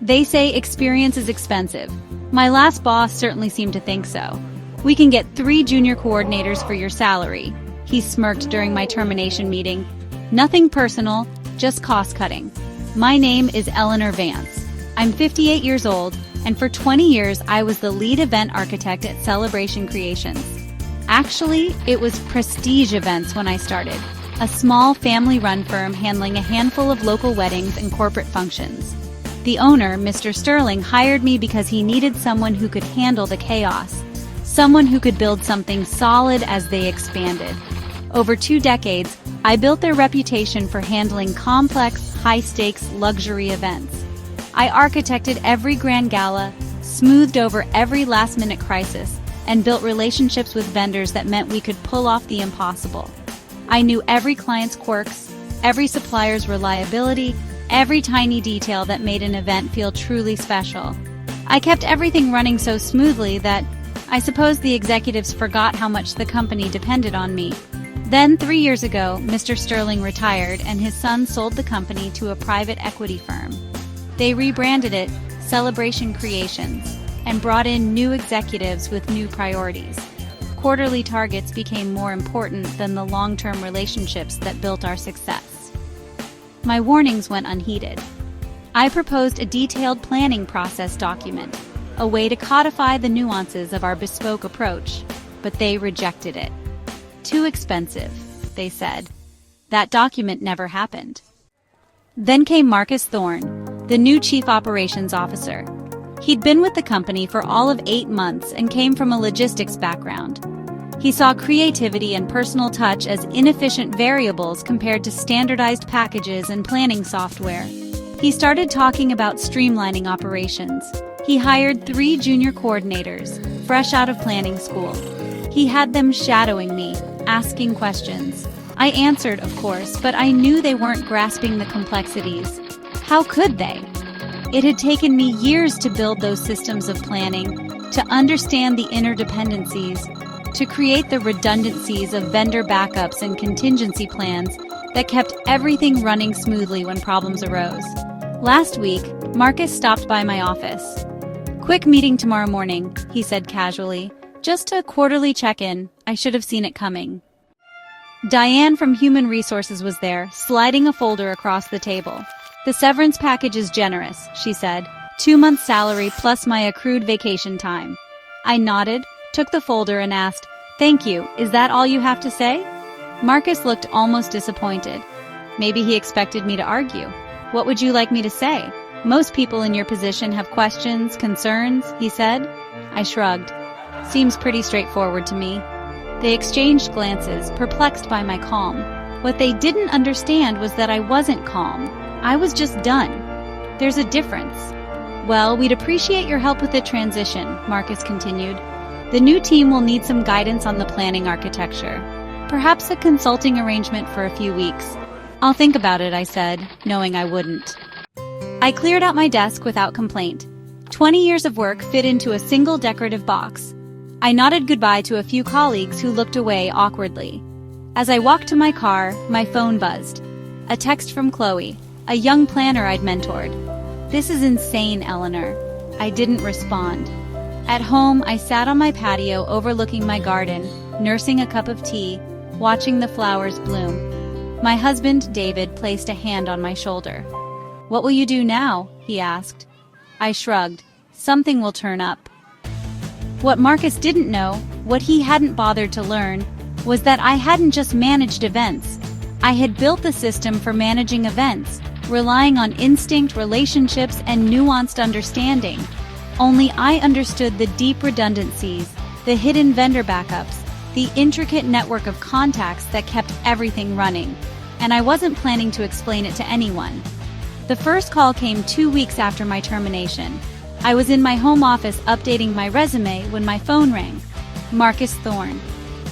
They say experience is expensive. My last boss certainly seemed to think so. We can get 3 junior coordinators for your salary. He smirked during my termination meeting. Nothing personal, just cost-cutting. My name is Eleanor Vance. I'm 58 years old, and for 20 years I was the lead event architect at Celebration Creations. Actually, it was Prestige Events when I started, a small family-run firm handling a handful of local weddings and corporate functions. The owner, Mr. Sterling, hired me because he needed someone who could handle the chaos, someone who could build something solid as they expanded. Over 2 decades, I built their reputation for handling complex, high-stakes luxury events. I architected every grand gala, smoothed over every last-minute crisis, and built relationships with vendors that meant we could pull off the impossible. I knew every client's quirks, every supplier's reliability, every tiny detail that made an event feel truly special. I kept everything running so smoothly that I suppose the executives forgot how much the company depended on me. Then, 3 years ago, Mr. Sterling retired and his son sold the company to a private equity firm. They rebranded it Celebration Creations and brought in new executives with new priorities. Quarterly targets became more important than the long-term relationships that built our success. My warnings went unheeded. I proposed a detailed planning process document, a way to codify the nuances of our bespoke approach, but they rejected it. Too expensive, they said. That document never happened. Then came Marcus Thorne, the new Chief Operations Officer. He'd been with the company for all of 8 months and came from a logistics background. He saw creativity and personal touch as inefficient variables compared to standardized packages and planning software. He started talking about streamlining operations. He hired 3 junior coordinators, fresh out of planning school. He had them shadowing me, asking questions. I answered, of course, but I knew they weren't grasping the complexities. How could they? It had taken me years to build those systems of planning, to understand the interdependencies, to create the redundancies of vendor backups and contingency plans that kept everything running smoothly when problems arose. Last week, Marcus stopped by my office. "Quick meeting tomorrow morning," he said casually. "Just a quarterly check-in. I should have seen it coming." Diane from Human Resources was there, sliding a folder across the table. "The severance package is generous," she said. 2 months' salary plus my accrued vacation time. I nodded, took the folder and asked, "Thank you, is that all you have to say?" Marcus looked almost disappointed. Maybe he expected me to argue. "What would you like me to say? Most people in your position have questions, concerns," he said. I shrugged. "Seems pretty straightforward to me." They exchanged glances, perplexed by my calm. What they didn't understand was that I wasn't calm. I was just done. There's a difference. "Well, we'd appreciate your help with the transition," Marcus continued. "The new team will need some guidance on the planning architecture. Perhaps a consulting arrangement for a few weeks." "I'll think about it," I said, knowing I wouldn't. I cleared out my desk without complaint. 20 years of work fit into a single decorative box. I nodded goodbye to a few colleagues who looked away awkwardly. As I walked to my car, my phone buzzed. A text from Chloe, a young planner I'd mentored. "This is insane, Eleanor." I didn't respond. At home, I sat on my patio overlooking my garden, nursing a cup of tea, watching the flowers bloom. My husband, David, placed a hand on my shoulder. "What will you do now?" he asked. I shrugged. "Something will turn up." What Marcus didn't know, what he hadn't bothered to learn, was that I hadn't just managed events. I had built the system for managing events, relying on instinct, relationships, and nuanced understanding. Only I understood the deep redundancies, the hidden vendor backups, the intricate network of contacts that kept everything running. And I wasn't planning to explain it to anyone. The first call came 2 weeks after my termination. I was in my home office updating my resume when my phone rang. Marcus Thorne.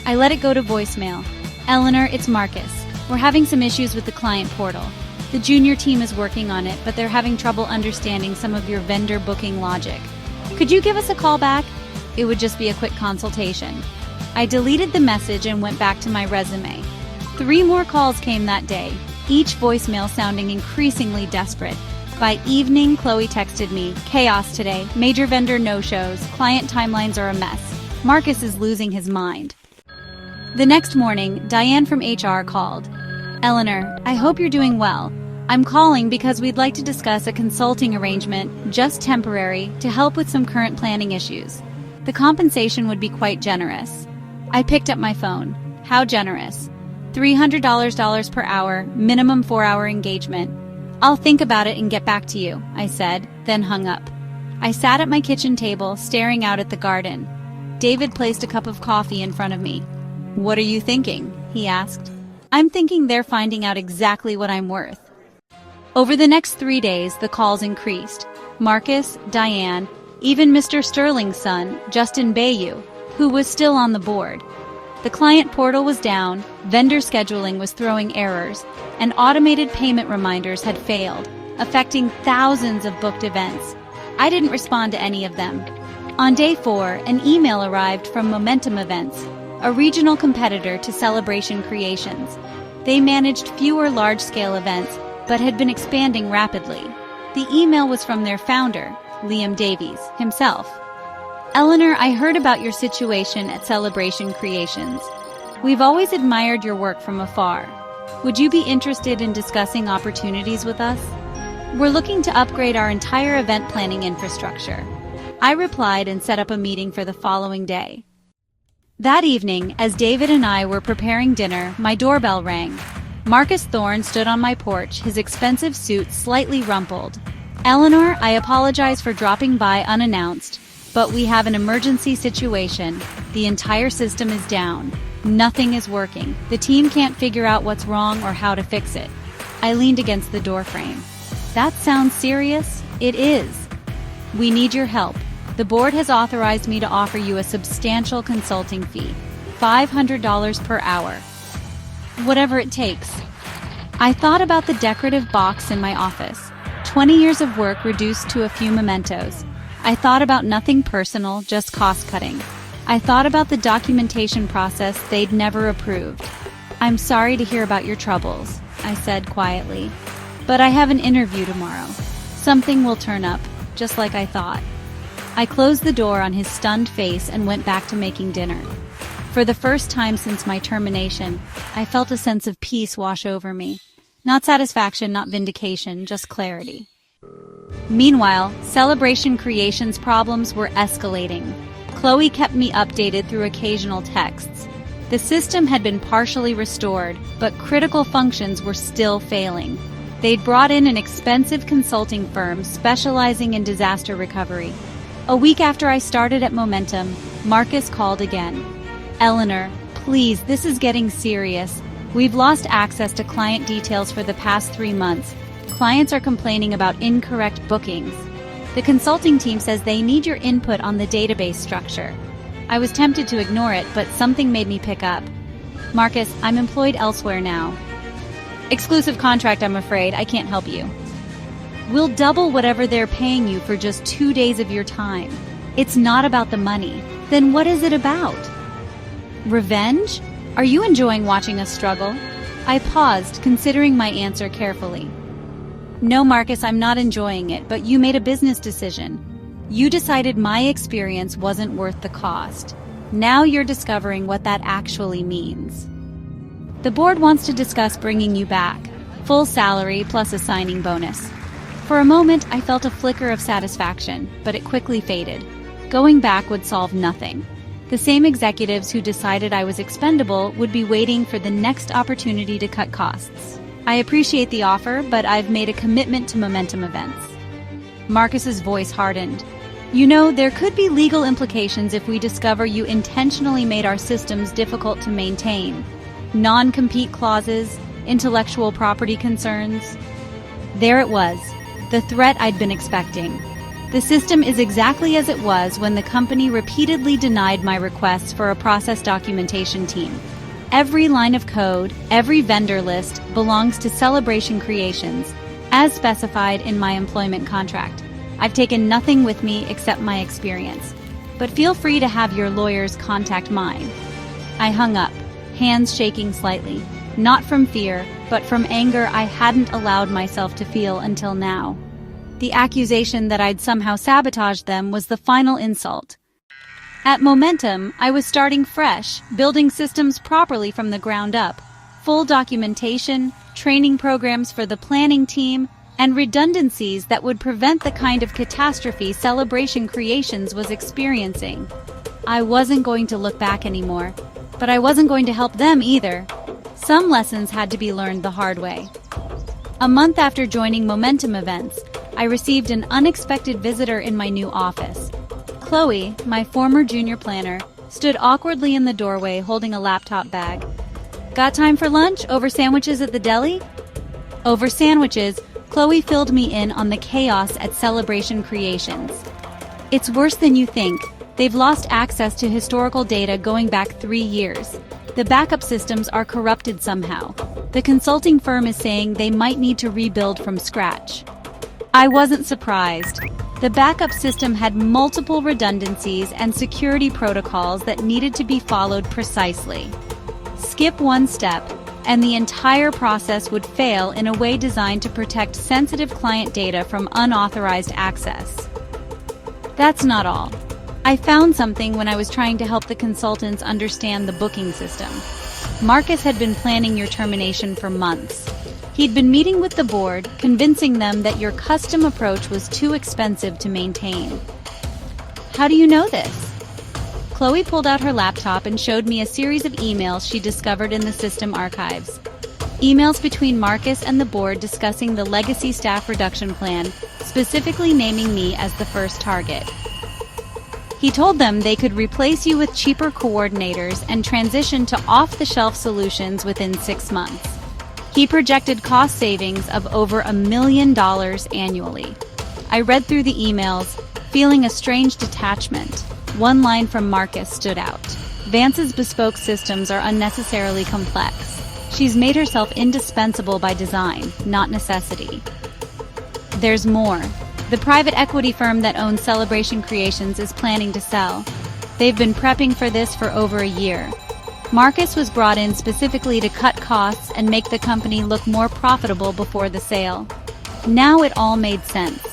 I let it go to voicemail. "Eleanor, it's Marcus. We're having some issues with the client portal. The junior team is working on it, but they're having trouble understanding some of your vendor booking logic. Could you give us a call back? It would just be a quick consultation." I deleted the message and went back to my resume. 3 more calls came that day, each voicemail sounding increasingly desperate. By evening, Chloe texted me, "Chaos today, major vendor no-shows, client timelines are a mess. Marcus is losing his mind." The next morning, Diane from HR called. "Eleanor, I hope you're doing well. I'm calling because we'd like to discuss a consulting arrangement, just temporary, to help with some current planning issues. The compensation would be quite generous." I picked up my phone. "How generous?" $300 per hour, minimum 4-hour engagement. "I'll think about it and get back to you," I said, then hung up. I sat at my kitchen table, staring out at the garden. David placed a cup of coffee in front of me. "What are you thinking?" he asked. "I'm thinking they're finding out exactly what I'm worth." Over the next 3 days, the calls increased. Marcus, Diane, even Mr. Sterling's son, Justin Bayou, who was still on the board. The client portal was down, vendor scheduling was throwing errors, and automated payment reminders had failed, affecting thousands of booked events. I didn't respond to any of them. On day 4, an email arrived from Momentum Events, a regional competitor to Celebration Creations. They managed fewer large-scale events, but had been expanding rapidly. The email was from their founder, Liam Davies, himself. "Eleanor, I heard about your situation at Celebration Creations. We've always admired your work from afar. Would you be interested in discussing opportunities with us? We're looking to upgrade our entire event planning infrastructure." I replied and set up a meeting for the following day. That evening, as David and I were preparing dinner, my doorbell rang. Marcus Thorne stood on my porch, his expensive suit slightly rumpled. "Eleanor, I apologize for dropping by unannounced, but we have an emergency situation. The entire system is down. Nothing is working. The team can't figure out what's wrong or how to fix it." I leaned against the doorframe. "That sounds serious?" "It is. We need your help. The board has authorized me to offer you a substantial consulting fee, $500 per hour. Whatever it takes." I thought about the decorative box in my office. 20 years of work reduced to a few mementos. I thought about nothing personal, just cost-cutting. I thought about the documentation process they'd never approved. "I'm sorry to hear about your troubles," I said quietly. "But I have an interview tomorrow. Something will turn up, just like I thought." I closed the door on his stunned face and went back to making dinner. For the first time since my termination, I felt a sense of peace wash over me. Not satisfaction, not vindication, just clarity. Meanwhile, Celebration Creations problems were escalating. Chloe kept me updated through occasional texts. The system had been partially restored, but critical functions were still failing. They'd brought in an expensive consulting firm specializing in disaster recovery. A week after I started at Momentum, Marcus called again. "Eleanor, please, this is getting serious. We've lost access to client details for the past 3 months. Clients are complaining about incorrect bookings. The consulting team says they need your input on the database structure." I was tempted to ignore it, but something made me pick up. "Marcus, I'm employed elsewhere now." "Exclusive contract, I'm afraid. I can't help you." "We'll double whatever they're paying you for just 2 days of your time." "It's not about the money." "Then what is it about?" "Revenge? Are you enjoying watching us struggle?" I paused, considering my answer carefully. "No, Marcus, I'm not enjoying it, but you made a business decision. You decided my experience wasn't worth the cost. Now you're discovering what that actually means. The board wants to discuss bringing you back. Full salary plus a signing bonus." For a moment, I felt a flicker of satisfaction, but it quickly faded. Going back would solve nothing. The same executives who decided I was expendable would be waiting for the next opportunity to cut costs. "I appreciate the offer, but I've made a commitment to Momentum Events." Marcus's voice hardened. "You know, there could be legal implications if we discover you intentionally made our systems difficult to maintain. Non-compete clauses, intellectual property concerns." There it was, the threat I'd been expecting. The system is exactly as it was when the company repeatedly denied my requests for a process documentation team. Every line of code, every vendor list belongs to Celebration Creations, as specified in my employment contract. I've taken nothing with me except my experience, but feel free to have your lawyers contact mine. I hung up, hands shaking slightly, not from fear, but from anger I hadn't allowed myself to feel until now. The accusation that I'd somehow sabotaged them was the final insult. At Momentum, I was starting fresh, building systems properly from the ground up, full documentation, training programs for the planning team, and redundancies that would prevent the kind of catastrophe Celebration Creations was experiencing. I wasn't going to look back anymore, but I wasn't going to help them either. Some lessons had to be learned the hard way. A month after joining Momentum Events, I received an unexpected visitor in my new office. Chloe, my former junior planner, stood awkwardly in the doorway holding a laptop bag. "Got time for lunch? Over sandwiches at the deli?" Over sandwiches, Chloe filled me in on the chaos at Celebration Creations. "It's worse than you think. They've lost access to historical data going back 3 years. The backup systems are corrupted somehow. The consulting firm is saying they might need to rebuild from scratch." I wasn't surprised. The backup system had multiple redundancies and security protocols that needed to be followed precisely. Skip one step, and the entire process would fail in a way designed to protect sensitive client data from unauthorized access. That's not all. I found something when I was trying to help the consultants understand the booking system. Marcus had been planning your termination for months. He'd been meeting with the board, convincing them that your custom approach was too expensive to maintain. "How do you know this?" Chloe pulled out her laptop and showed me a series of emails she discovered in the system archives. Emails between Marcus and the board discussing the legacy staff reduction plan, specifically naming me as the first target. He told them they could replace you with cheaper coordinators and transition to off-the-shelf solutions within 6 months. He projected cost savings of over $1 million annually. I read through the emails, feeling a strange detachment. One line from Marcus stood out. "Vance's bespoke systems are unnecessarily complex. She's made herself indispensable by design, not necessity." There's more. The private equity firm that owns Celebration Creations is planning to sell. They've been prepping for this for over a year. Marcus was brought in specifically to cut costs and make the company look more profitable before the sale. Now it all made sense.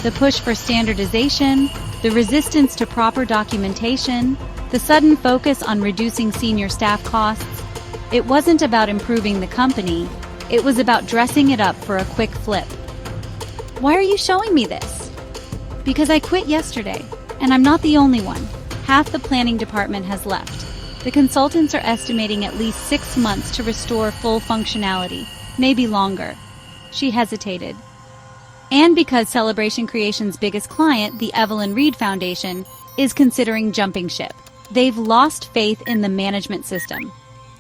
The push for standardization, the resistance to proper documentation, the sudden focus on reducing senior staff costs. It wasn't about improving the company, it was about dressing it up for a quick flip. "Why are you showing me this?" "Because I quit yesterday, and I'm not the only one. Half the planning department has left. The consultants are estimating at least 6 months to restore full functionality, maybe longer." She hesitated. "And because Celebration Creations' biggest client, the Evelyn Reed Foundation, is considering jumping ship. They've lost faith in the management system."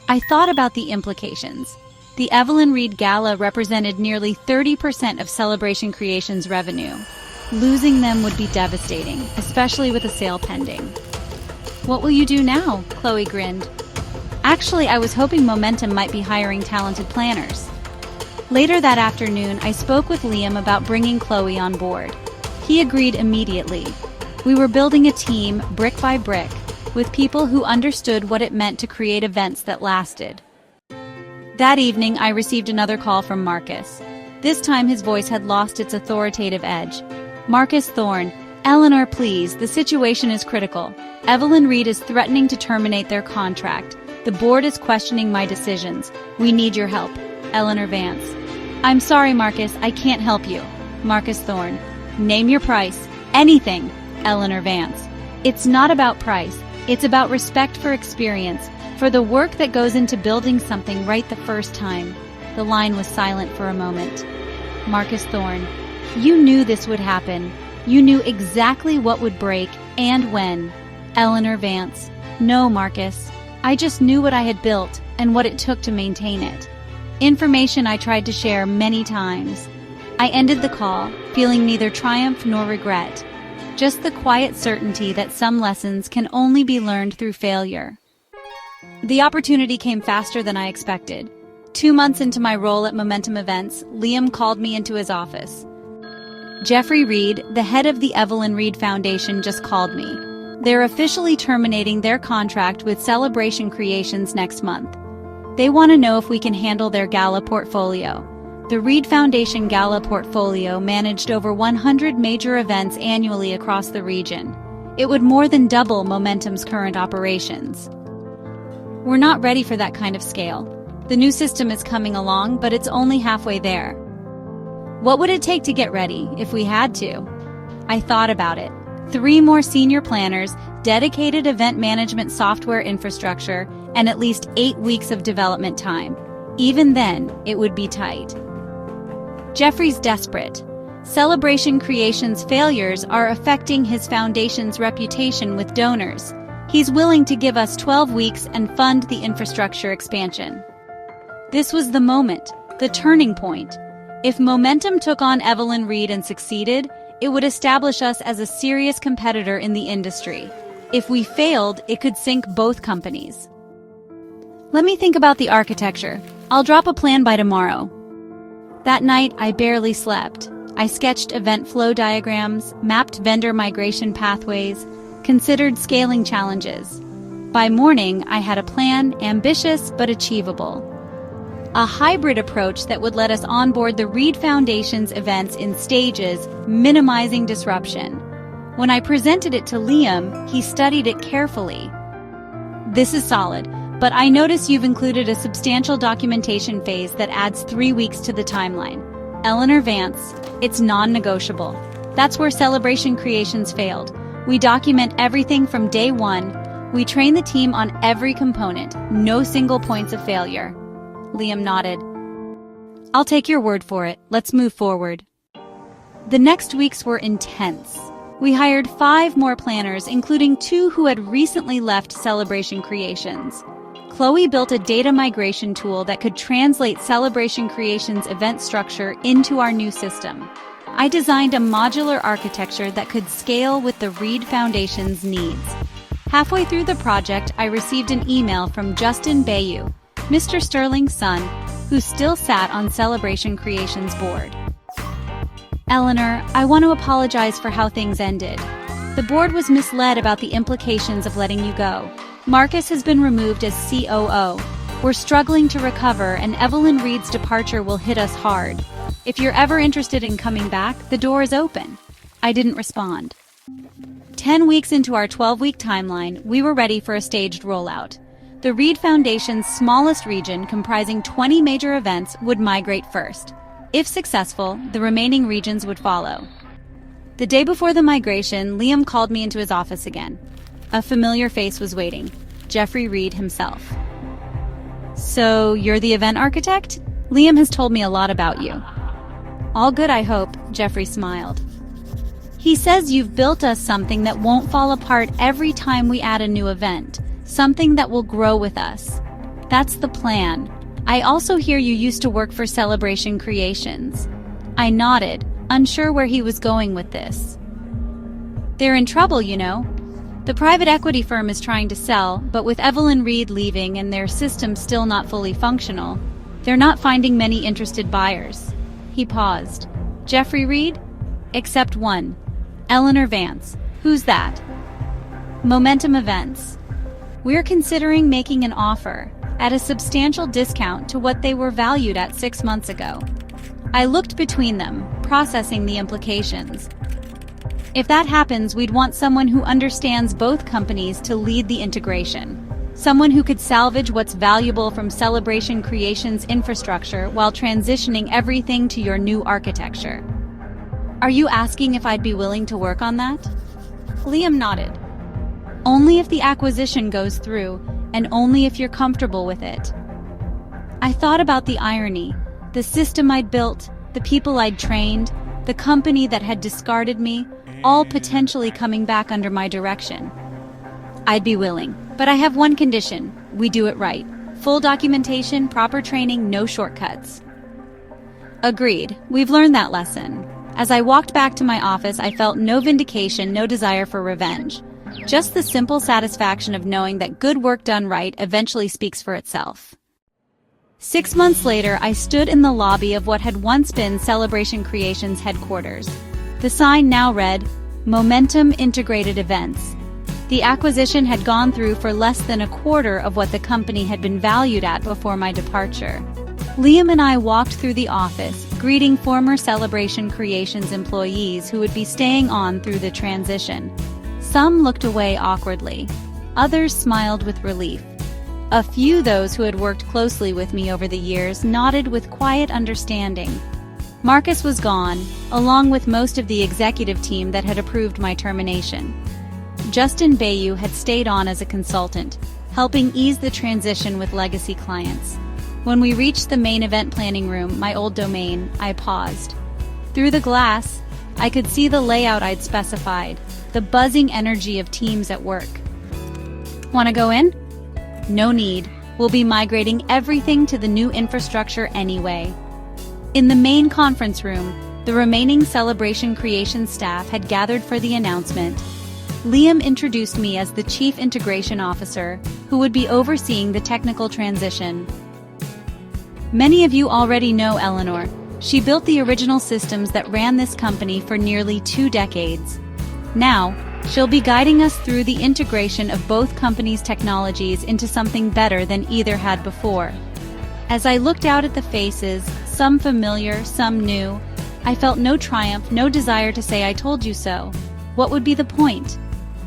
I thought about the implications. The Evelyn Reed Gala represented nearly 30% of Celebration Creations' revenue. Losing them would be devastating, especially with a sale pending. "What will you do now?" Chloe grinned. "Actually, I was hoping Momentum might be hiring talented planners." Later that afternoon, I spoke with Liam about bringing Chloe on board. He agreed immediately. We were building a team, brick by brick, with people who understood what it meant to create events that lasted. That evening, I received another call from Marcus. This time his voice had lost its authoritative edge. "Marcus Thorne, Eleanor, please, the situation is critical. Evelyn Reed is threatening to terminate their contract. The board is questioning my decisions. We need your help. Eleanor Vance." "I'm sorry, Marcus, I can't help you." Marcus Thorne. "Name your price. Anything." Eleanor Vance. "It's not about price. It's about respect for experience, for the work that goes into building something right the first time." The line was silent for a moment. Marcus Thorne. "You knew this would happen. You knew exactly what would break and when." Eleanor Vance. "No, Marcus. I just knew what I had built and what it took to maintain it. Information I tried to share many times." I ended the call, feeling neither triumph nor regret. Just the quiet certainty that some lessons can only be learned through failure. The opportunity came faster than I expected. 2 months into my role at Momentum Events, Liam called me into his office. "Jeffrey Reed, the head of the Evelyn Reed Foundation, just called me. They're officially terminating their contract with Celebration Creations next month. They want to know if we can handle their gala portfolio. The Reed Foundation Gala portfolio managed over 100 major events annually across the region. It would more than double Momentum's current operations. We're not ready for that kind of scale. The new system is coming along, but it's only halfway there. What would it take to get ready, if we had to? I thought about it. 3 more senior planners, dedicated event management software infrastructure, and at least 8 weeks of development time. Even then, it would be tight. Jeffrey's desperate. Celebration Creations' failures are affecting his foundation's reputation with donors. He's willing to give us 12 weeks and fund the infrastructure expansion. This was the moment, the turning point. If Momentum took on Evelyn Reed and succeeded, it would establish us as a serious competitor in the industry. If we failed, it could sink both companies. Let me think about the architecture. I'll drop a plan by tomorrow. That night, I barely slept. I sketched event flow diagrams, mapped vendor migration pathways, considered scaling challenges. By morning, I had a plan, ambitious but achievable. A hybrid approach that would let us onboard the Reed Foundation's events in stages, minimizing disruption. When I presented it to Liam, he studied it carefully. This is solid, but I notice you've included a substantial documentation phase that adds 3 weeks to the timeline. Eleanor Vance, it's non-negotiable. That's where Celebration Creations failed. We document everything from day one. We train the team on every component, no single points of failure. Liam nodded. I'll take your word for it. Let's move forward. The next weeks were intense. We hired 5 more planners, including 2 who had recently left Celebration Creations. Chloe built a data migration tool that could translate Celebration Creations' event structure into our new system. I designed a modular architecture that could scale with the Reed Foundation's needs. Halfway through the project, I received an email from Justin Bayou, Mr. Sterling's son, who still sat on Celebration Creations' board. Eleanor, I want to apologize for how things ended. The board was misled about the implications of letting you go. Marcus has been removed as COO. We're struggling to recover, and Evelyn Reed's departure will hit us hard. If you're ever interested in coming back, the door is open. I didn't respond. 10 weeks into our 12-week timeline, we were ready for a staged rollout. The Reed Foundation's smallest region, comprising 20 major events, would migrate first. If successful, the remaining regions would follow. The day before the migration, Liam called me into his office again. A familiar face was waiting, Jeffrey Reed himself. So, you're the event architect? Liam has told me a lot about you. All good, I hope, Jeffrey smiled. He says you've built us something that won't fall apart every time we add a new event. Something that will grow with us. That's the plan. I also hear you used to work for Celebration Creations. I nodded, unsure where he was going with this. They're in trouble, you know. The private equity firm is trying to sell, but with Evelyn Reed leaving and their system still not fully functional, they're not finding many interested buyers. He paused. Jeffrey Reed? Except one. Eleanor Vance. Who's that? Momentum Events. We're considering making an offer at a substantial discount to what they were valued at 6 months ago. I looked between them, processing the implications. If that happens, we'd want someone who understands both companies to lead the integration. Someone who could salvage what's valuable from Celebration Creations' infrastructure while transitioning everything to your new architecture. Are you asking if I'd be willing to work on that? Liam nodded. Only if the acquisition goes through, and only if you're comfortable with it. I thought about the irony, the system I'd built, the people I'd trained, the company that had discarded me, all potentially coming back under my direction. I'd be willing, but I have one condition. We do it right. Full documentation, proper training, no shortcuts. Agreed. We've learned that lesson. As I walked back to my office, I felt no vindication, no desire for revenge. Just the simple satisfaction of knowing that good work done right eventually speaks for itself. 6 months later, I stood in the lobby of what had once been Celebration Creations headquarters. The sign now read, Momentum Integrated Events. The acquisition had gone through for less than a quarter of what the company had been valued at before my departure. Liam and I walked through the office, greeting former Celebration Creations employees who would be staying on through the transition. Some looked away awkwardly. Others smiled with relief. A few those who had worked closely with me over the years nodded with quiet understanding. Marcus was gone, along with most of the executive team that had approved my termination. Justin Bayou had stayed on as a consultant, helping ease the transition with legacy clients. When we reached the main event planning room, my old domain, I paused. Through the glass, I could see the layout I'd specified, the buzzing energy of teams at work. Want to go in? No need. We'll be migrating everything to the new infrastructure anyway. In the main conference room, the remaining Celebration Creations staff had gathered for the announcement. Liam introduced me as the Chief Integration Officer, who would be overseeing the technical transition. Many of you already know Eleanor. She built the original systems that ran this company for nearly 2 decades. Now, she'll be guiding us through the integration of both companies' technologies into something better than either had before. As I looked out at the faces, some familiar, some new, I felt no triumph, no desire to say I told you so. What would be the point?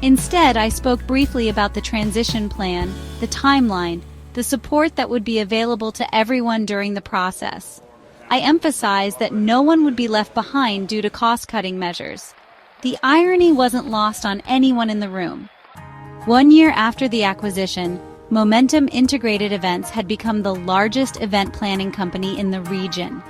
Instead, I spoke briefly about the transition plan, the timeline, the support that would be available to everyone during the process. I emphasized that no one would be left behind due to cost-cutting measures. The irony wasn't lost on anyone in the room. 1 year after the acquisition, Momentum Integrated Events had become the largest event planning company in the region.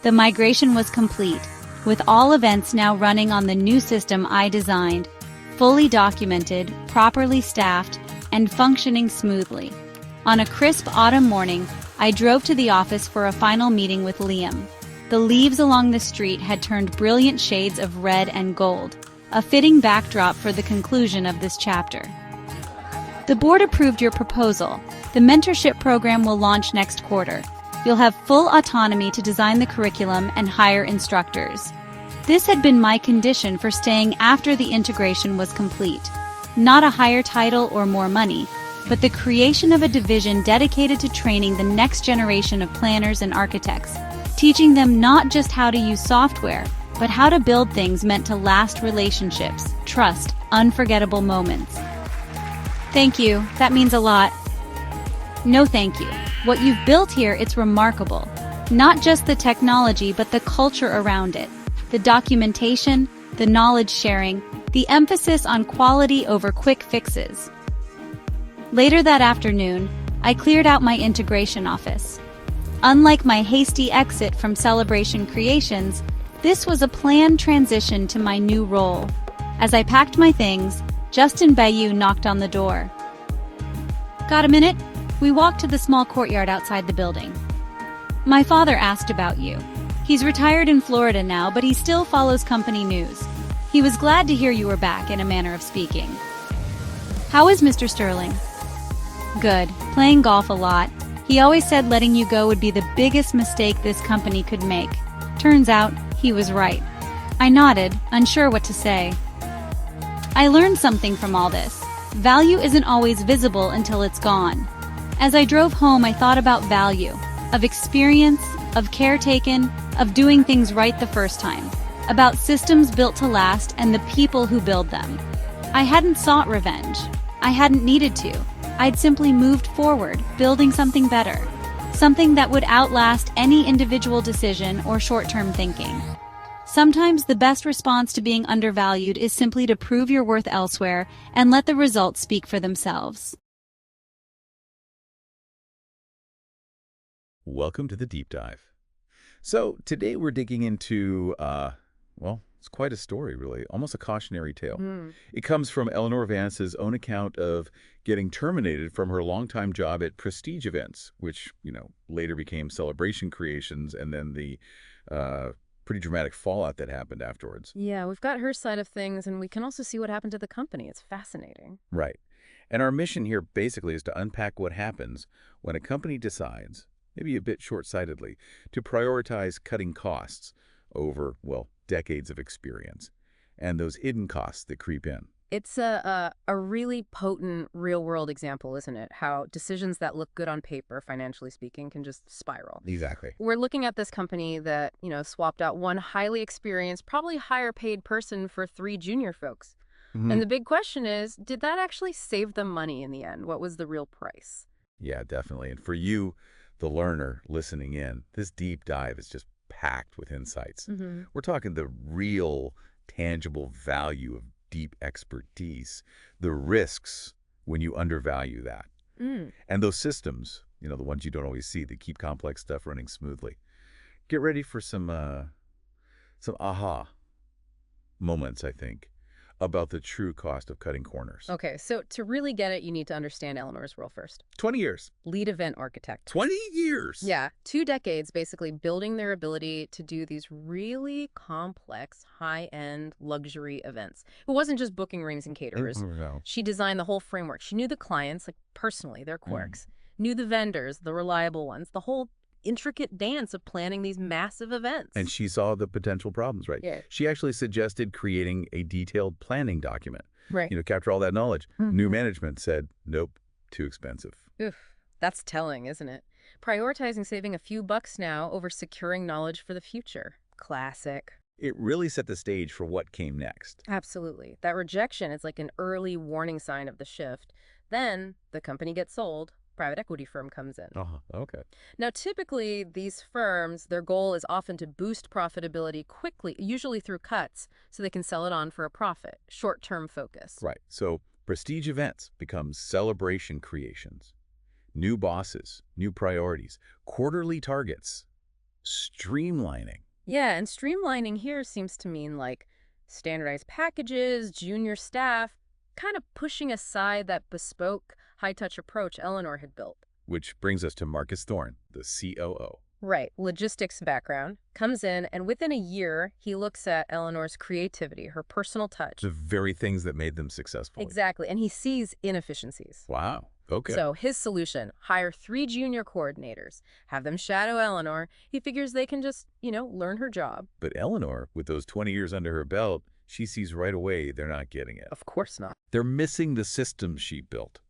The migration was complete, with all events now running on the new system I designed, fully documented, properly staffed, and functioning smoothly. On a crisp autumn morning, I drove to the office for a final meeting with Liam. The leaves along the street had turned brilliant shades of red and gold, a fitting backdrop for the conclusion of this chapter. The board approved your proposal. The mentorship program will launch next quarter. You'll have full autonomy to design the curriculum and hire instructors. This had been my condition for staying after the integration was complete. Not a higher title or more money, but the creation of a division dedicated to training the next generation of planners and architects, teaching them not just how to use software, but how to build things meant to last: relationships, trust, unforgettable moments. Thank you, that means a lot. No thank you. What you've built here, it's remarkable. Not just the technology, but the culture around it. The documentation, the knowledge sharing, the emphasis on quality over quick fixes. Later that afternoon, I cleared out my integration office. Unlike my hasty exit from Celebration Creations, this was a planned transition to my new role. As I packed my things, Justin Bayou knocked on the door. Got a minute? We walked to the small courtyard outside the building. My father asked about you. He's retired in Florida now, but he still follows company news. He was glad to hear you were back, in a manner of speaking. How is Mr. Sterling? Good, playing golf a lot. He always said letting you go would be the biggest mistake this company could make. Turns out, he was right. I nodded, unsure what to say. I learned something from all this. Value isn't always visible until it's gone. As I drove home, I thought about value, of experience, of care taken, of doing things right the first time, about systems built to last and the people who build them. I hadn't sought revenge. I hadn't needed to. I'd simply moved forward, building something better, something that would outlast any individual decision or short-term thinking. Sometimes the best response to being undervalued is simply to prove your worth elsewhere and let the results speak for themselves. Welcome to the Deep Dive. So today we're digging into, well, it's quite a story, really, almost a cautionary tale. It comes from Eleanor Vance's own account of getting terminated from her longtime job at Prestige Events, which, later became Celebration Creations, and then the pretty dramatic fallout that happened afterwards. Yeah, we've got her side of things, and we can also see what happened to the company. It's fascinating. Right. And our mission here basically is to unpack what happens when a company decides, maybe a bit short-sightedly, to prioritize cutting costs over, well, decades of experience, and those hidden costs that creep in. It's a really potent real-world example, isn't it? How decisions that look good on paper, financially speaking, can just spiral. Exactly. We're looking at this company that, swapped out one highly experienced, probably higher paid person for 3 junior folks. And the big question is, did that actually save them money in the end? What was the real price? Yeah, definitely. And for you, the learner listening in, this deep dive is just packed with insights. We're talking the real, tangible value of deep expertise, the risks when you undervalue that. And those systems, the ones you don't always see that keep complex stuff running smoothly. Get ready for some aha moments, I think, about the true cost of cutting corners. Okay, so to really get it, you need to understand Eleanor's role first. 20 years. Lead event architect. 20 years? Yeah, 2 decades basically building their ability to do these really complex, high-end luxury events. It wasn't just booking rings and caterers. No. She designed the whole framework. She knew the clients, like personally, their quirks, knew the vendors, the reliable ones, the whole intricate dance of planning these massive events. And she saw the potential problems, right? Yeah. She actually suggested creating a detailed planning document. Right. Capture all that knowledge. New management said, nope, too expensive. Oof, that's telling, isn't it? Prioritizing saving a few bucks now over securing knowledge for the future. Classic. It really set the stage for what came next. Absolutely. That rejection is like an early warning sign of the shift. Then the company gets sold. Private equity firm comes in. Oh, okay. Now, typically, these firms, their goal is often to boost profitability quickly, usually through cuts, so they can sell it on for a profit. Short-term focus. Right. So prestige events become celebration creations. New bosses, new priorities, quarterly targets, streamlining. Yeah, and streamlining here seems to mean like standardized packages, junior staff, kind of pushing aside that bespoke, high-touch approach Eleanor had built. Which brings us to Marcus Thorne, the COO. Right, logistics background, comes in, and within a year, he looks at Eleanor's creativity, her personal touch. The very things that made them successful. Exactly, and he sees inefficiencies. Wow. Okay. So his solution, hire 3 junior coordinators, have them shadow Eleanor. He figures they can just, learn her job. But Eleanor, with those 20 years under her belt, she sees right away they're not getting it. Of course not. They're missing the systems she built.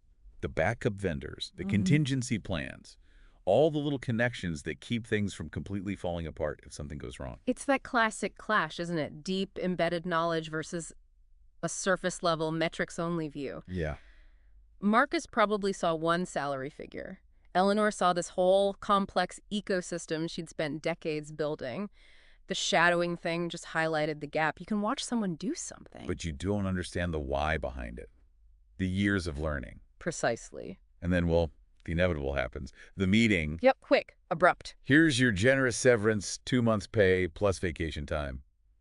The backup vendors, the contingency plans, all the little connections that keep things from completely falling apart if something goes wrong. It's that classic clash, isn't it? Deep embedded knowledge versus a surface level metrics-only view. Yeah. Marcus probably saw one salary figure. Eleanor saw this whole complex ecosystem she'd spent decades building. The shadowing thing just highlighted the gap. You can watch someone do something. But you don't understand the why behind it. The years of learning. Precisely. And then, well, the inevitable happens. The meeting. Yep, quick, abrupt. Here's your generous severance, 2 months pay plus vacation time.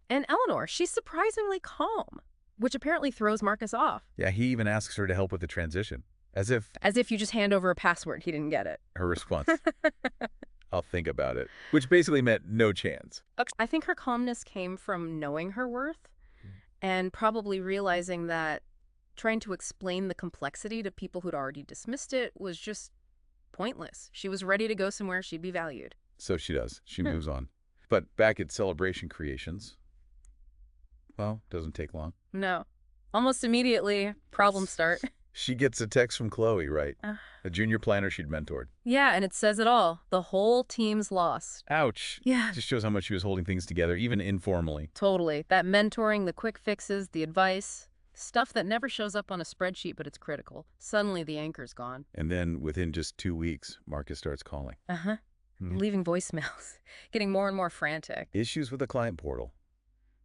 And Eleanor, she's surprisingly calm, which apparently throws Marcus off. Yeah, he even asks her to help with the transition. As if you just hand over a password, he didn't get it. her response, I'll think about it. Which basically meant no chance. I think her calmness came from knowing her worth and probably realizing that trying to explain the complexity to people who'd already dismissed it was just pointless. She was ready to go somewhere she'd be valued. So she does. She moves on. But back at Celebration Creations, well, doesn't take long. No. Almost immediately, problems start. She gets a text from Chloe, right? A junior planner she'd mentored. Yeah, and it says it all. The whole team's lost. Ouch. Yeah. Just shows how much she was holding things together, even informally. Totally. That mentoring, the quick fixes, the advice, stuff that never shows up on a spreadsheet, but it's critical. Suddenly the anchor's gone. And then within just 2 weeks, Marcus starts calling. Leaving voicemails, getting more and more frantic. Issues with the client portal.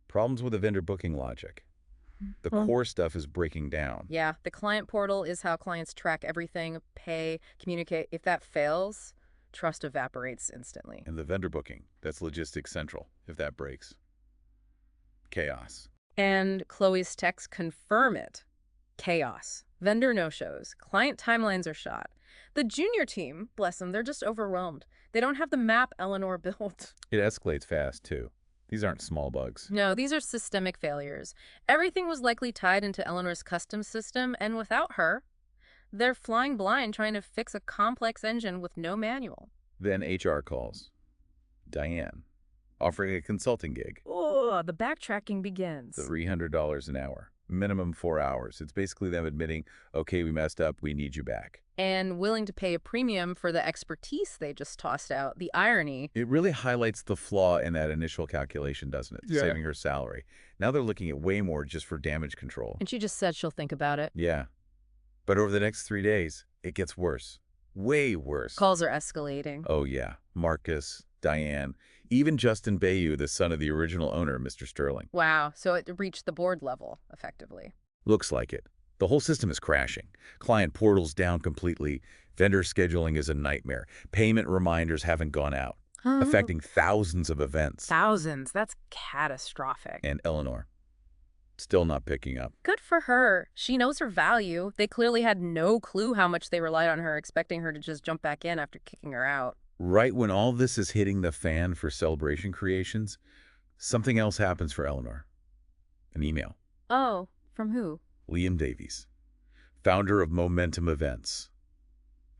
Problems with the vendor booking logic. The core stuff is breaking down. Yeah, the client portal is how clients track everything, pay, communicate. If that fails, trust evaporates instantly. And the vendor booking, that's logistics central. If that breaks, chaos. And Chloe's texts confirm it. Chaos. Vendor no-shows. Client timelines are shot. The junior team, bless them, they're just overwhelmed. They don't have the map Eleanor built. It escalates fast, too. These aren't small bugs. No, these are systemic failures. Everything was likely tied into Eleanor's custom system, and without her, they're flying blind trying to fix a complex engine with no manual. Then HR calls. Diane, offering a consulting gig. Oh, the backtracking begins. $300 an hour. Minimum 4 hours. It's basically them admitting, okay, we messed up, we need you back. And willing to pay a premium for the expertise they just tossed out. The irony. It really highlights the flaw in that initial calculation, doesn't it? Yeah. Saving her salary. Now they're looking at way more just for damage control. And she just said she'll think about it. Yeah. But over the next 3 days, it gets worse. Way worse. Calls are escalating. Oh, yeah. Marcus, Diane, even Justin Bayou, the son of the original owner, Mr. Sterling. Wow. So it reached the board level, effectively. Looks like it. The whole system is crashing. Client portals down completely. Vendor scheduling is a nightmare. Payment reminders haven't gone out, affecting thousands of events. Thousands. That's catastrophic. And Eleanor, still not picking up. Good for her. She knows her value. They clearly had no clue how much they relied on her, expecting her to just jump back in after kicking her out. Right when all this is hitting the fan for Celebration Creations, something else happens for Eleanor. An email. Oh, from who? Liam Davies, founder of Momentum Events,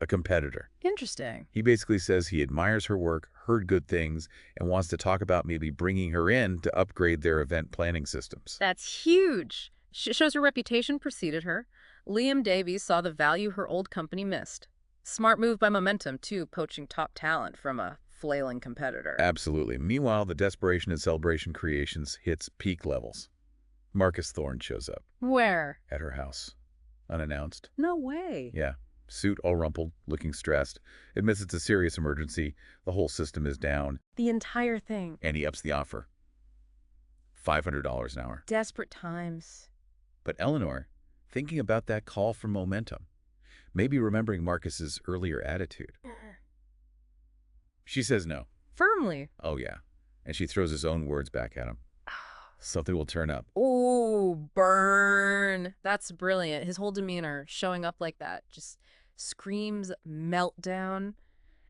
a competitor. Interesting. He basically says he admires her work, heard good things, and wants to talk about maybe bringing her in to upgrade their event planning systems. That's huge. Shows her reputation preceded her. Liam Davies saw the value her old company missed. Smart move by Momentum, too, poaching top talent from a flailing competitor. Absolutely. Meanwhile, the desperation in Celebration Creations hits peak levels. Marcus Thorne shows up Where? at her house, unannounced. No way. Yeah, suit all rumpled, looking stressed. Admits it's a serious emergency. The whole system is down. The entire thing. And he ups the offer. $500 an hour. Desperate times. But Eleanor, thinking about that call from Momentum, maybe remembering Marcus's earlier attitude. She says no. Firmly. Oh, yeah. And she throws his own words back at him. Something will turn up. Ooh, burn. That's brilliant. His whole demeanor showing up like that just screams meltdown.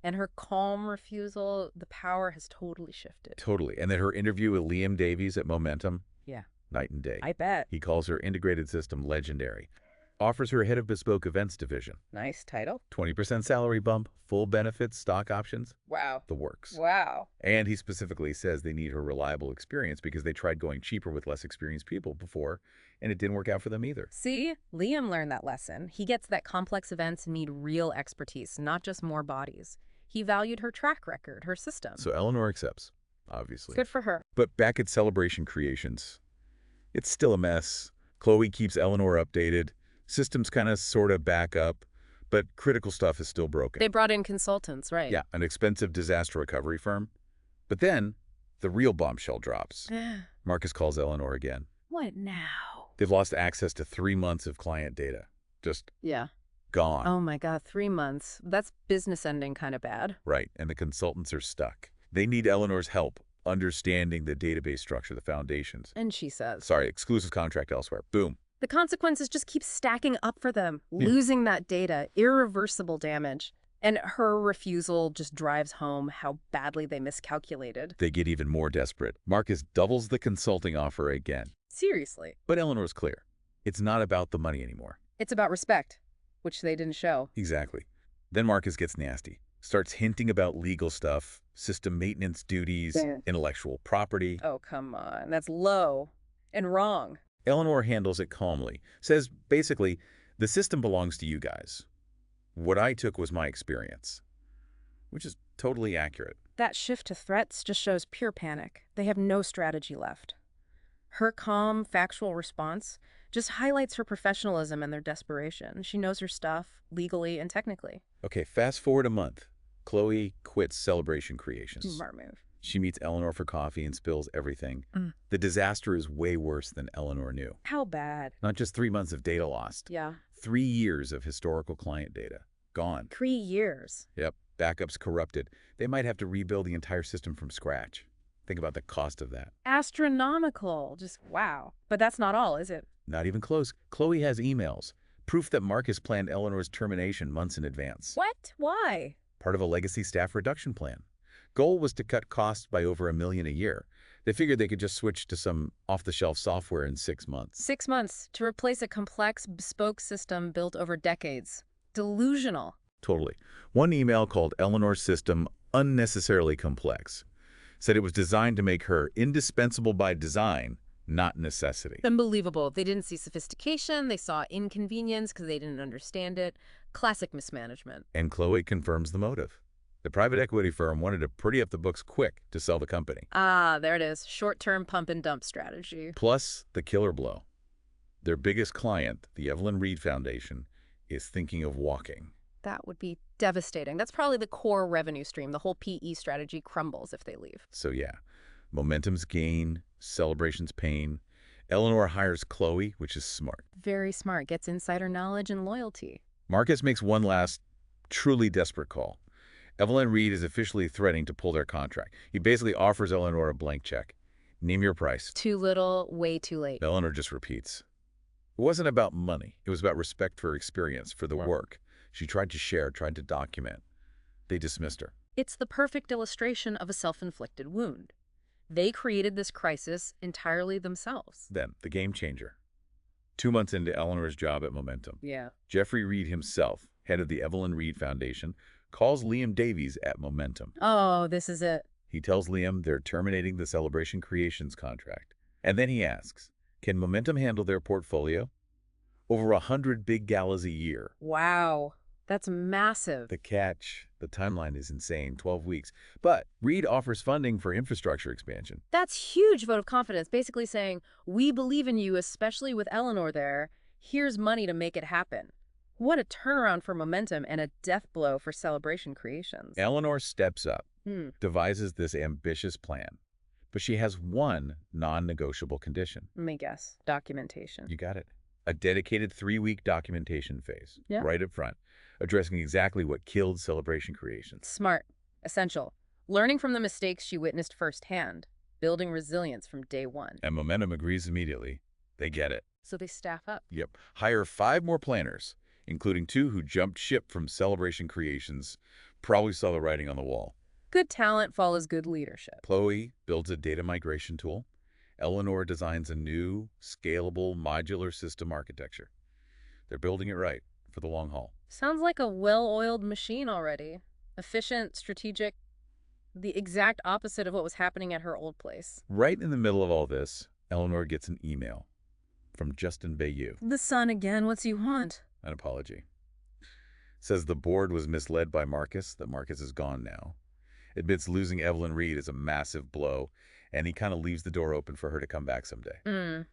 And her calm refusal, the power has totally shifted. Totally. And then her interview with Liam Davies at Momentum, Yeah. night and day. I bet. He calls her integrated system legendary. Offers her head of bespoke events division. Nice title. 20% salary bump, full benefits, stock options, Wow. the works. Wow. And he specifically says they need her reliable experience because they tried going cheaper with less experienced people before, and it didn't work out for them either. See, Liam learned that lesson. He gets that complex events need real expertise, not just more bodies. He valued her track record, her system. So Eleanor accepts, obviously. Good for her. But back at Celebration Creations, it's still a mess. Chloe keeps Eleanor updated. Systems kind of sort of back up, but critical stuff is still broken. They brought in consultants, right? Yeah, an expensive disaster recovery firm. But then the real bombshell drops. Marcus calls Eleanor again. What now? They've lost access to 3 months of client data. Just Yeah. gone. Oh my God, 3 months. That's business ending kind of bad. Right, and the consultants are stuck. They need Eleanor's help understanding the database structure, the foundations. And she says. Sorry, exclusive contract elsewhere. Boom. The consequences just keep stacking up for them. Yeah. Losing that data, irreversible damage. And her refusal just drives home how badly they miscalculated. They get even more desperate. Marcus doubles the consulting offer again. Seriously. But Eleanor's clear. It's not about the money anymore. It's about respect, which they didn't show. Exactly. Then Marcus gets nasty. Starts hinting about legal stuff, system maintenance duties, intellectual property. Oh, come on. That's low and wrong. Eleanor handles it calmly. Says, basically, the system belongs to you guys. What I took was my experience. Which is totally accurate. That shift to threats just shows pure panic. They have no strategy left. Her calm, factual response just highlights her professionalism and their desperation. She knows her stuff, legally and technically. Okay, fast forward a month. Chloe quits Celebration Creations. Smart move. She meets Eleanor for coffee and spills everything. Mm. The disaster is way worse than Eleanor knew. How bad? Not just 3 months of data lost. Yeah. 3 years of historical client data. Gone. 3 years. Yep. Backups corrupted. They might have to rebuild the entire system from scratch. Think about the cost of that. Astronomical. Just wow. But that's not all, is it? Not even close. Chloe has emails. Proof that Marcus planned Eleanor's termination months in advance. What? Why? Part of a legacy staff reduction plan. Goal was to cut costs by over $1 million a year. They figured they could just switch to some off-the-shelf software in 6 months. 6 months to replace a complex, bespoke system built over decades. Delusional. Totally. One email called Eleanor's system unnecessarily complex. Said it was designed to make her indispensable by design, not necessity. Unbelievable. They didn't see sophistication. They saw inconvenience because they didn't understand it. Classic mismanagement. And Chloe confirms the motive. The private equity firm wanted to pretty up the books quick to sell the company. Ah, there it is. Short-term pump and dump strategy. Plus the killer blow. Their biggest client, the Evelyn Reed Foundation, is thinking of walking. That would be devastating. That's probably the core revenue stream. The whole PE strategy crumbles if they leave. So yeah, momentum's gain, celebration's pain. Eleanor hires Chloe, which is smart. Very smart. Gets insider knowledge and loyalty. Marcus makes one last, truly desperate call. Evelyn Reed is officially threatening to pull their contract. He basically offers Eleanor a blank check. Name your price. Too little, way too late. Eleanor just repeats. It wasn't about money. It was about respect for her experience, for the work. She tried to share, tried to document. They dismissed her. It's the perfect illustration of a self-inflicted wound. They created this crisis entirely themselves. Then, the game changer. 2 months into Eleanor's job at Momentum, Yeah. Jeffrey Reed himself, head of the Evelyn Reed Foundation, calls Liam Davies at Momentum. Oh, this is it. He tells Liam they're terminating the Celebration Creations contract. And then he asks, can Momentum handle their portfolio? Over 100 big galas a year. Wow. That's massive. The catch, the timeline is insane, 12 weeks. But Reed offers funding for infrastructure expansion. That's huge vote of confidence, basically saying, we believe in you, especially with Eleanor there. Here's money to make it happen. What a turnaround for Momentum and a death blow for Celebration Creations. Eleanor steps up, devises this ambitious plan. But she has one non-negotiable condition. Let me guess. Documentation. You got it. A dedicated 3-week documentation phase, Yeah. right up front, addressing exactly what killed Celebration Creations. Smart. Essential. Learning from the mistakes she witnessed firsthand. Building resilience from day one. And Momentum agrees immediately. They get it. So they staff up. Yep. Hire 5 more planners, including 2 who jumped ship from Celebration Creations, probably saw the writing on the wall. Good talent follows good leadership. Chloe builds a data migration tool. Eleanor designs a new, scalable, modular system architecture. They're building it right for the long haul. Sounds like a well-oiled machine already. Efficient, strategic, the exact opposite of what was happening at her old place. Right in the middle of all this, Eleanor gets an email from Justin Bayou. The son again, what's you want? An apology. Says the board was misled by Marcus, that Marcus is gone now. Admits losing Evelyn Reed is a massive blow, and he kind of leaves the door open for her to come back someday.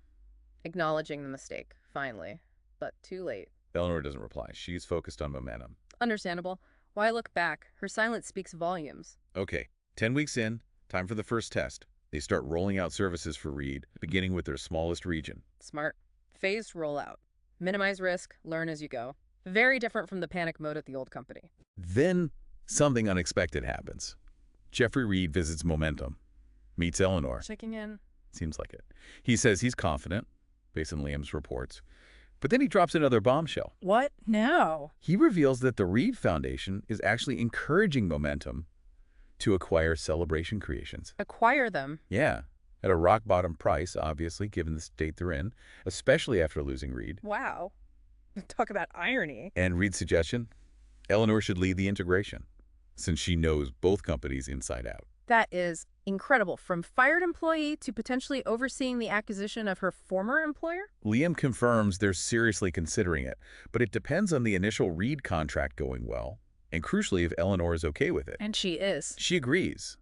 Acknowledging the mistake, finally. But too late. Eleanor doesn't reply. She's focused on Momentum. Understandable. Why look back? Her silence speaks volumes. Okay, 10 weeks in, time for the first test. They start rolling out services for Reed, beginning with their smallest region. Smart. Phased rollout. Minimize risk, learn as you go. Very different from the panic mode at the old company. Then something unexpected happens. Jeffrey Reed visits Momentum, meets Eleanor. Checking in. Seems like it. He says he's confident, based on Liam's reports. But then he drops another bombshell. What now? He reveals that the Reed Foundation is actually encouraging Momentum to acquire Celebration Creations. Acquire them. Yeah, at a rock-bottom price, obviously, given the state they're in, especially after losing Reed. Wow. Talk about irony. And Reed's suggestion? Eleanor should lead the integration, since she knows both companies inside out. That is incredible. From fired employee to potentially overseeing the acquisition of her former employer? Liam confirms they're seriously considering it, but it depends on the initial Reed contract going well, and crucially if Eleanor is okay with it. And she is. She agrees,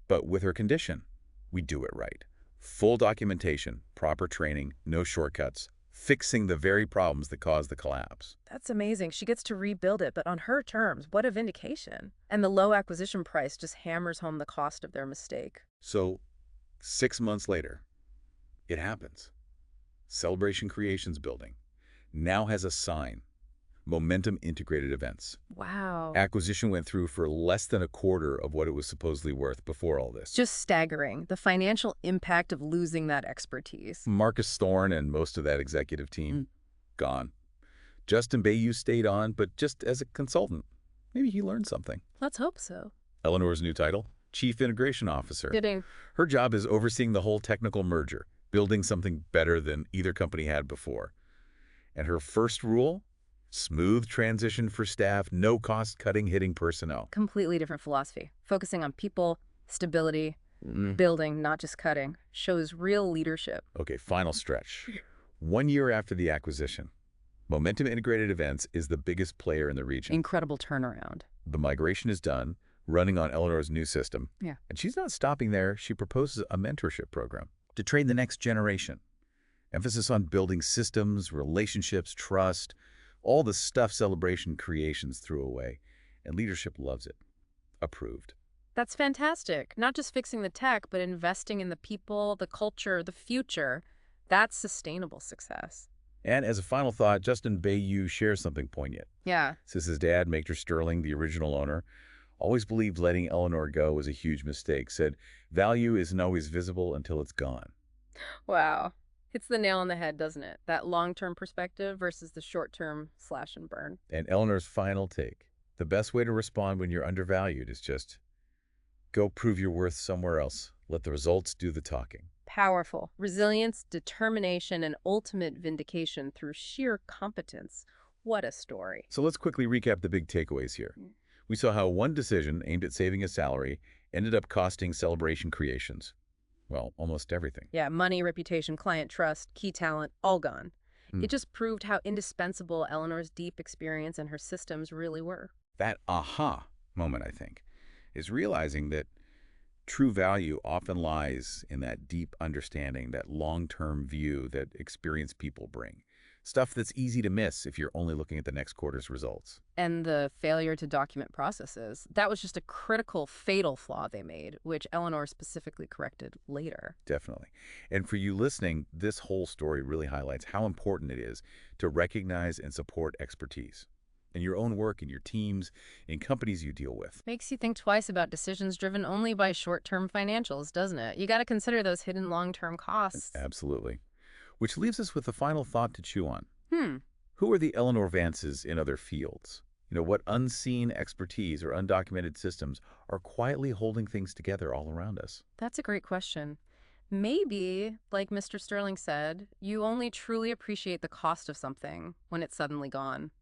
but with her condition. We do it right. Full documentation, proper training, no shortcuts, fixing the very problems that caused the collapse. That's amazing. She gets to rebuild it, but on her terms. What a vindication. And the low acquisition price just hammers home the cost of their mistake. So, 6 months later, it happens. Celebration Creations building now has a sign. Momentum Integrated Events. Wow. Acquisition went through for less than a quarter of what it was supposedly worth before all this. Just staggering. The financial impact of losing that expertise. Marcus Thorne and most of that executive team, gone. Justin Bayou stayed on, but just as a consultant. Maybe he learned something. Let's hope so. Eleanor's new title? Chief Integration Officer. Kidding. Her job is overseeing the whole technical merger, building something better than either company had before. And her first rule? Smooth transition for staff, no cost-cutting hitting personnel. Completely different philosophy. Focusing on people, stability, Building, not just cutting, shows real leadership. Okay, final stretch. 1 year after the acquisition, Momentum Integrated Events is the biggest player in the region. Incredible turnaround. The migration is done, running on Eleanor's new system. Yeah. And she's not stopping there. She proposes a mentorship program to train the next generation. Emphasis on building systems, relationships, trust, all the stuff Celebration Creations threw away. And leadership loves it. Approved. That's fantastic. Not just fixing the tech, but investing in the people, the culture, the future. That's sustainable success. And as a final thought, Justin Bayou shares something poignant. Yeah. Says his dad, Major Sterling, the original owner, always believed letting Eleanor go was a huge mistake. Said, value isn't always visible until it's gone. Wow. Hits the nail on the head, doesn't it? That long-term perspective versus the short-term slash and burn. And Eleanor's final take. The best way to respond when you're undervalued is just go prove your worth somewhere else. Let the results do the talking. Powerful. Resilience, determination, and ultimate vindication through sheer competence. What a story. So let's quickly recap the big takeaways here. We saw how one decision aimed at saving a salary ended up costing Celebration Creations, well, almost everything. Yeah, money, reputation, client trust, key talent, all gone. It just proved how indispensable Eleanor's deep experience and her systems really were. That aha moment, I think, is realizing that true value often lies in that deep understanding, that long-term view that experienced people bring. Stuff that's easy to miss if you're only looking at the next quarter's results. And the failure to document processes, that was just a critical, fatal flaw they made, which Eleanor specifically corrected later. Definitely. And for you listening, this whole story really highlights how important it is to recognize and support expertise in your own work, in your teams, in companies you deal with. Makes you think twice about decisions driven only by short-term financials, doesn't it? You got to consider those hidden long-term costs. Absolutely. Which leaves us with a final thought to chew on. Hmm. Who are the Eleanor Vances in other fields? What unseen expertise or undocumented systems are quietly holding things together all around us? That's a great question. Maybe, like Mr. Sterling said, you only truly appreciate the cost of something when it's suddenly gone.